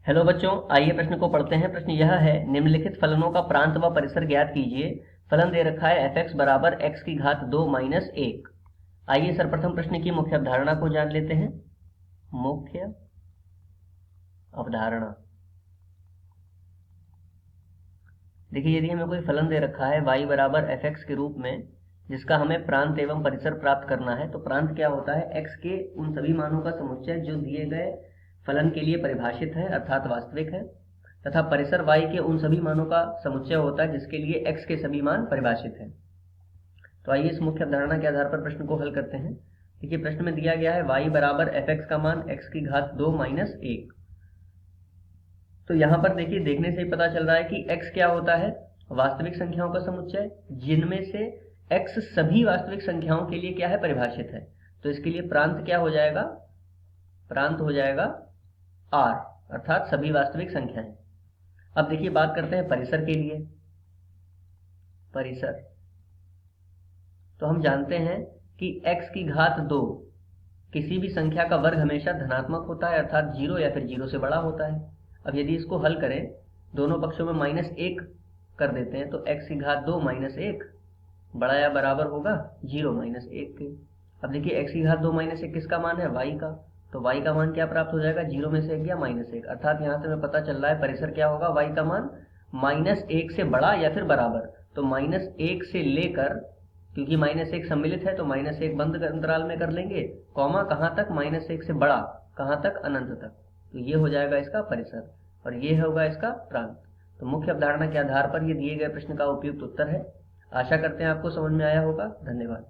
Hello बच्चों, आइए प्रश्न को पढ़ते हैं। प्रश्न यह है, निम्नलिखित फलनों का प्रांत व परिसर ज्ञात कीजिए। फलन दे रखा है f(x) बराबर x की घात 2 माइनस 1। आइए सर्वप्रथम प्रश्न की मुख्य अवधारणा को जान लेते हैं। मुख्य अवधारणा। देखिए, यदि हमें कोई फलन दे रखा है y बराबर f(x) के रूप में, जिसका हमें प्रांत एवं परिसर प्राप्त करना है, तो प्रांत क्या होता है? x के उन सभी मानों का समुच्चय जो दिए गए फलन के लिए परिभाषित है अर्थात वास्तविक है, तथा परिसर y के उन सभी मानों का समुच्चय होता है जिसके लिए x के सभी मान परिभाषित हैं। तो आइए इस मुख्य अवधारणा के आधार पर प्रश्न को हल करते हैं। देखिए, प्रश्न में दिया गया है y बराबर f(x) का मान x की घात 2 माइनस 1। तो यहाँ पर देखिए, देखने से ही पता चल रहा है कि x क्या होता है? वास्तविक संख्याओं का समुच्चय, जिनमें से x सभी वास्तविक संख्याओं के लिए क्या है? परिभाषित है। तो इसके लिए प्रांत क्या हो जाएगा? प्रांत हो जाएगा r, अर्थात सभी वास्तविक संख्याएं। अब देखिए, बात करते हैं परिसर के लिए। परिसर तो हम जानते हैं कि x की घात 2 किसी भी संख्या का वर्ग हमेशा धनात्मक होता है, अर्थात 0 या फिर 0 से बड़ा होता है। अब यदि इसको हल करें, दोनों पक्षों में -1 कर देते हैं, तो x की घात 2 माइनस 1 बड़ा या बराबर होगा 0 माइनस 1 के। अब देखिए, x की घात 2 माइनस 1 किसका मान है? y का। तो y का मान क्या प्राप्त हो जाएगा? 0 में से 1 गया -1, अर्थात यहाँ से हमें पता चल रहा है परिसर क्या होगा? y का मान -1 से बड़ा या फिर बराबर। तो -1 से लेकर, क्योंकि -1 सम्मिलित है तो -1 बंद अंतराल में कर लेंगे, कॉमा कहाँ तक? -1 से बड़ा, कहाँ तक? अनंत तक। तो ये हो जाएगा इसका परिसर और ये होगा इसका प्रांत। तो मुख्य अवधारणा के आधार पर ये दिए गए प्रश्न का उपयुक्त उत्तर है। आशा करते हैं आपको समझ में आया होगा। धन्यवाद।